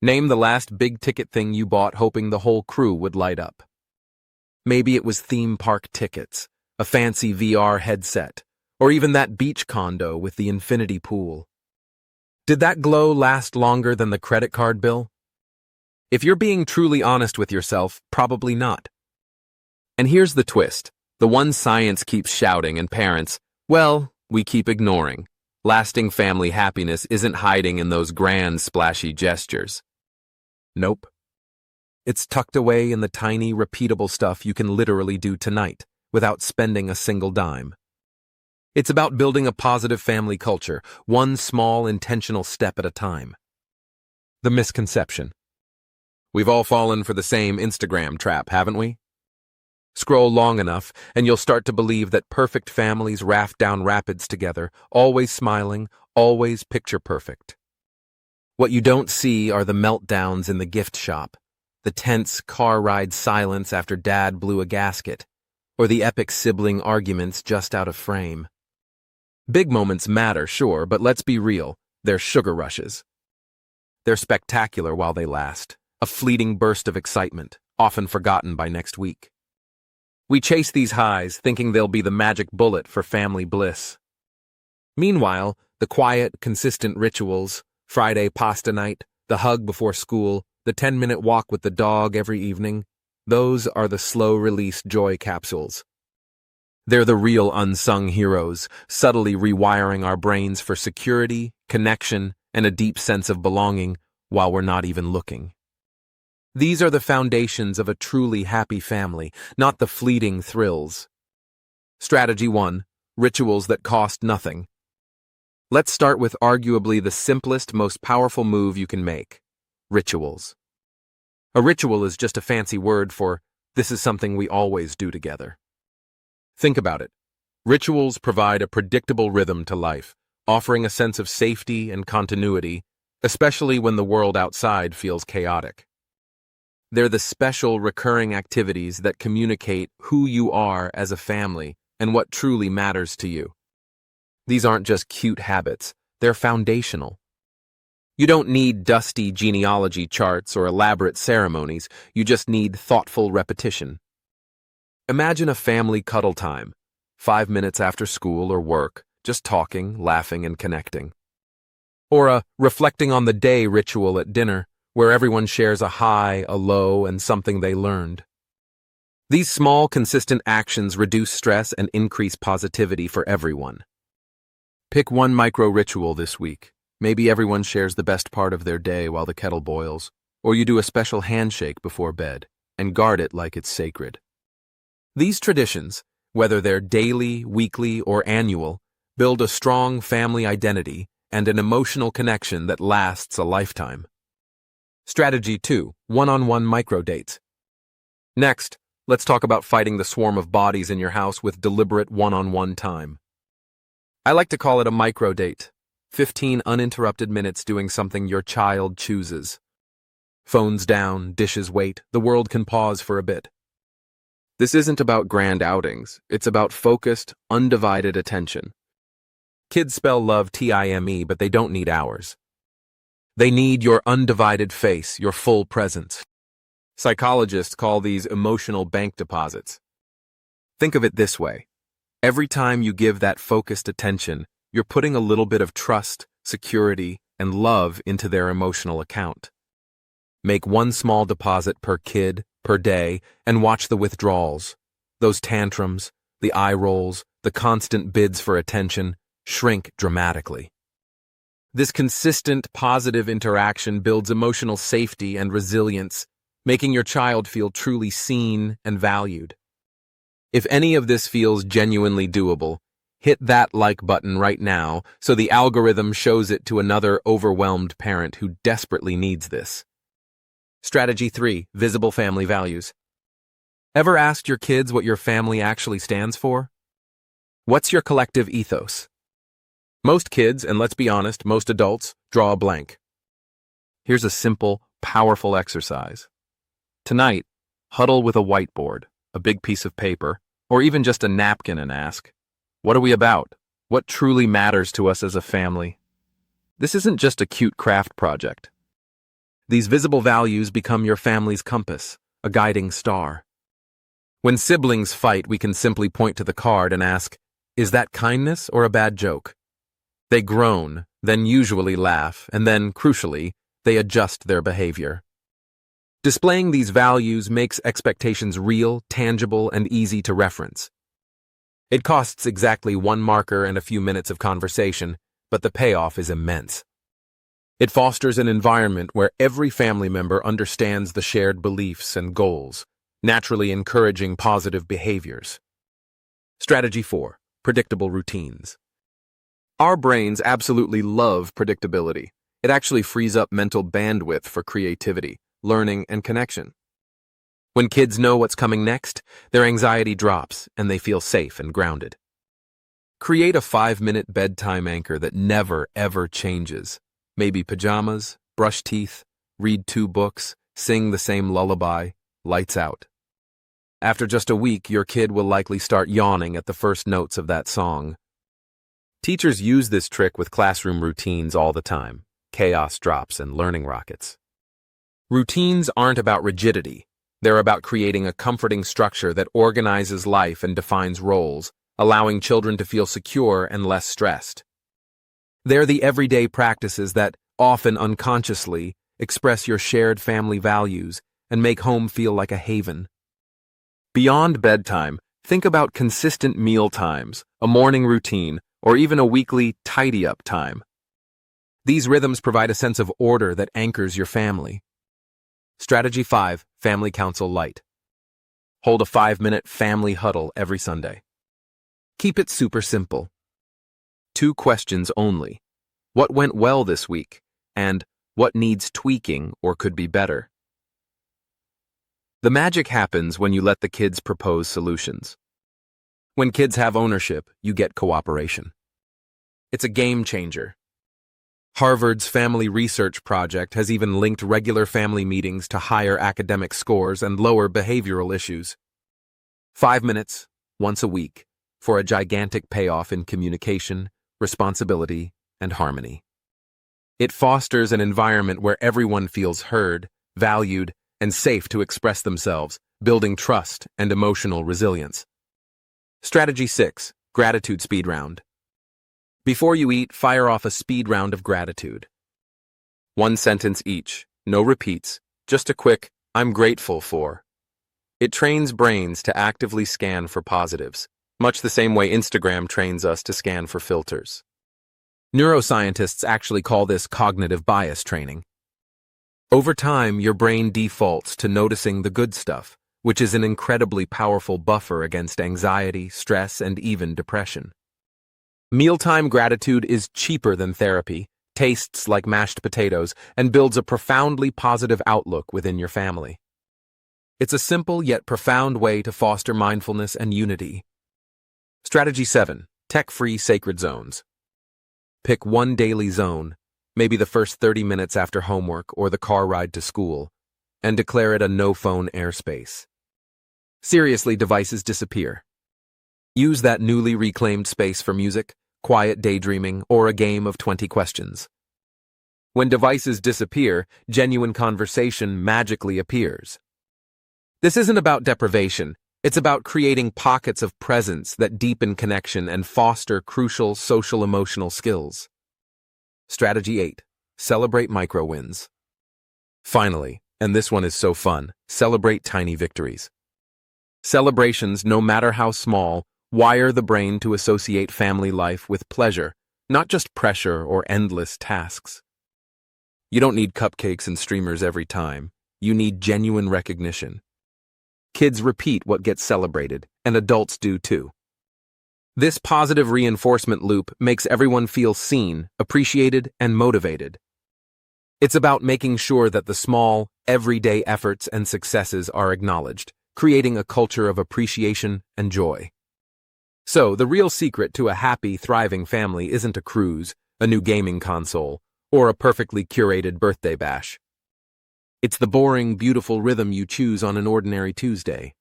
Name the last big-ticket thing you bought hoping the whole crew would light up. Maybe it was theme park tickets, a fancy VR headset, or even that beach condo with the infinity pool. Did that glow last longer than the credit card bill? If you're being truly honest with yourself, probably not. And here's the twist. The one science keeps shouting and parents, well, we keep ignoring. Lasting family happiness isn't hiding in those grand, splashy gestures. Nope. It's tucked away in the tiny, repeatable stuff you can literally do tonight, without spending a single dime. It's about building a positive family culture, one small, intentional step at a time. The misconception. We've all fallen for the same Instagram trap, haven't we? Scroll long enough, and you'll start to believe that perfect families raft down rapids together, always smiling, always picture perfect. What you don't see are the meltdowns in the gift shop, the tense car ride silence after dad blew a gasket, or the epic sibling arguments just out of frame. Big moments matter, sure, but let's be real, they're sugar rushes. They're spectacular while they last, a fleeting burst of excitement, often forgotten by next week. We chase these highs, thinking they'll be the magic bullet for family bliss. Meanwhile, the quiet, consistent rituals, Friday pasta night, the hug before school, the 10-minute walk with the dog every evening, those are the slow-release joy capsules. They're the real unsung heroes, subtly rewiring our brains for security, connection, and a deep sense of belonging while we're not even looking. These are the foundations of a truly happy family, not the fleeting thrills. Strategy 1. Rituals that cost nothing. Let's start with arguably the simplest, most powerful move you can make. Rituals. A ritual is just a fancy word for, this is something we always do together. Think about it. Rituals provide a predictable rhythm to life, offering a sense of safety and continuity, especially when the world outside feels chaotic. They're the special, recurring activities that communicate who you are as a family and what truly matters to you. These aren't just cute habits, they're foundational. You don't need dusty genealogy charts or elaborate ceremonies, you just need thoughtful repetition. Imagine a family cuddle time, 5 minutes after school or work, just talking, laughing, and connecting. Or a reflecting on the day ritual at dinner, where everyone shares a high, a low, and something they learned. These small, consistent actions reduce stress and increase positivity for everyone. Pick one micro-ritual this week. Maybe everyone shares the best part of their day while the kettle boils, or you do a special handshake before bed, and guard it like it's sacred. These traditions, whether they're daily, weekly, or annual, build a strong family identity and an emotional connection that lasts a lifetime. Strategy 2. One-on-one micro-dates. Next, let's talk about fighting the swarm of bodies in your house with deliberate one-on-one time. I like to call it a micro-date. 15 uninterrupted minutes doing something your child chooses. Phones down, dishes wait, the world can pause for a bit. This isn't about grand outings, it's about focused, undivided attention. Kids spell love T-I-M-E, but they don't need ours. They need your undivided face, your full presence. Psychologists call these emotional bank deposits. Think of it this way. Every time you give that focused attention, you're putting a little bit of trust, security, and love into their emotional account. Make one small deposit per kid, per day, and watch the withdrawals. Those tantrums, the eye rolls, the constant bids for attention shrink dramatically. This consistent, positive interaction builds emotional safety and resilience, making your child feel truly seen and valued. If any of this feels genuinely doable, hit that like button right now so the algorithm shows it to another overwhelmed parent who desperately needs this. Strategy 3. Visible family values. Ever asked your kids what your family actually stands for? What's your collective ethos? Most kids, and let's be honest, most adults, draw a blank. Here's a simple, powerful exercise. Tonight, huddle with a whiteboard, a big piece of paper, or even just a napkin and ask, what are we about? What truly matters to us as a family? This isn't just a cute craft project. These visible values become your family's compass, a guiding star. When siblings fight, we can simply point to the card and ask, "Is that kindness or a bad joke?" They groan, then usually laugh, and then, crucially, they adjust their behavior. Displaying these values makes expectations real, tangible, and easy to reference. It costs exactly one marker and a few minutes of conversation, but the payoff is immense. It fosters an environment where every family member understands the shared beliefs and goals, naturally encouraging positive behaviors. Strategy 4. Predictable routines. Our brains absolutely love predictability. It actually frees up mental bandwidth for creativity, learning, and connection. When kids know what's coming next, their anxiety drops and they feel safe and grounded. Create a 5-minute bedtime anchor that never, ever changes. Maybe pajamas, brush teeth, read 2 books, sing the same lullaby, lights out. After just a week, your kid will likely start yawning at the first notes of that song. Teachers use this trick with classroom routines all the time, chaos drops and learning rockets. Routines aren't about rigidity. They're about creating a comforting structure that organizes life and defines roles, allowing children to feel secure and less stressed. They're the everyday practices that, often unconsciously, express your shared family values and make home feel like a haven. Beyond bedtime, think about consistent meal times, a morning routine, or even a weekly tidy-up time. These rhythms provide a sense of order that anchors your family. Strategy 5. Family Council Light. Hold a 5-minute family huddle every Sunday. Keep it super simple. 2 questions only. What went well this week? And what needs tweaking or could be better? The magic happens when you let the kids propose solutions. When kids have ownership, you get cooperation. It's a game changer. Harvard's Family Research Project has even linked regular family meetings to higher academic scores and lower behavioral issues. 5 minutes, once a week, for a gigantic payoff in communication, responsibility, and harmony. It fosters an environment where everyone feels heard, valued, and safe to express themselves, building trust and emotional resilience. Strategy 6. Gratitude Speed Round. Before you eat, fire off a speed round of gratitude. 1 sentence each, no repeats, just a quick, "I'm grateful for." It trains brains to actively scan for positives, much the same way Instagram trains us to scan for filters. Neuroscientists actually call this cognitive bias training. Over time, your brain defaults to noticing the good stuff, which is an incredibly powerful buffer against anxiety, stress, and even depression. Mealtime gratitude is cheaper than therapy, tastes like mashed potatoes, and builds a profoundly positive outlook within your family. It's a simple yet profound way to foster mindfulness and unity. Strategy 7. Tech-free sacred zones. Pick one daily zone, maybe the first 30 minutes after homework or the car ride to school, and declare it a no-phone airspace. Seriously, devices disappear. Use that newly reclaimed space for music, quiet daydreaming, or a game of 20 questions. When devices disappear, genuine conversation magically appears. This isn't about deprivation. It's about creating pockets of presence that deepen connection and foster crucial social-emotional skills. Strategy 8. Celebrate micro-wins. Finally, and this one is so fun, celebrate tiny victories. Celebrations, no matter how small, wire the brain to associate family life with pleasure, not just pressure or endless tasks. You don't need cupcakes and streamers every time. You need genuine recognition. Kids repeat what gets celebrated, and adults do too. This positive reinforcement loop makes everyone feel seen, appreciated, and motivated. It's about making sure that the small, everyday efforts and successes are acknowledged, creating a culture of appreciation and joy. So, the real secret to a happy, thriving family isn't a cruise, a new gaming console, or a perfectly curated birthday bash. It's the boring, beautiful rhythm you choose on an ordinary Tuesday.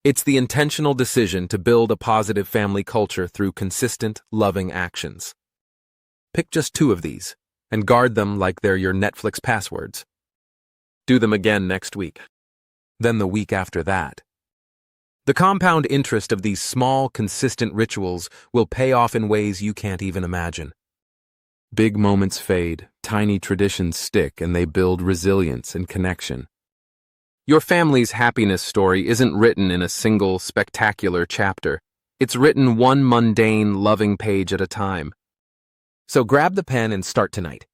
It's the intentional decision to build a positive family culture through consistent, loving actions. Pick just 2 of these, and guard them like they're your Netflix passwords. Do them again next week. Then the week after that. The compound interest of these small, consistent rituals will pay off in ways you can't even imagine. Big moments fade, tiny traditions stick, and they build resilience and connection. Your family's happiness story isn't written in a single, spectacular chapter. It's written one mundane, loving page at a time. So grab the pen and start tonight.